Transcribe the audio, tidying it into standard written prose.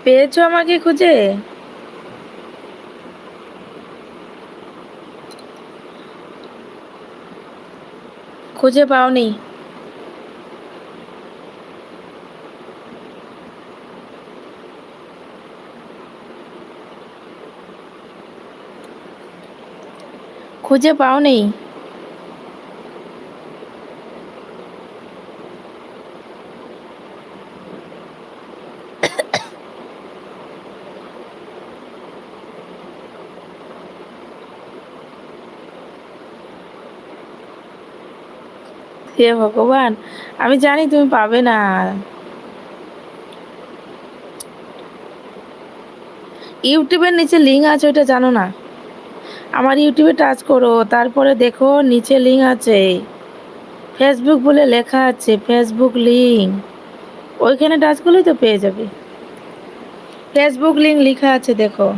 পেয়েছো আমাকে খুঁজে? খুঁজে পাওনি? খুঁজে পাওনি? হে ভগবান, আমি জানি তুমি পাবে না। ইউটিউবের নিচে লিঙ্ক আছে, ওইটা জানো না? আমার ইউটিউবে টাচ করো, তারপরে দেখো নিচে লিঙ্ক আছে। ফেসবুক বলে লেখা আছে, ফেসবুক লিঙ্ক। ওইখানে টাচ করলেই তো পেয়ে যাবে। ফেসবুক লিঙ্ক লেখা আছে, দেখো।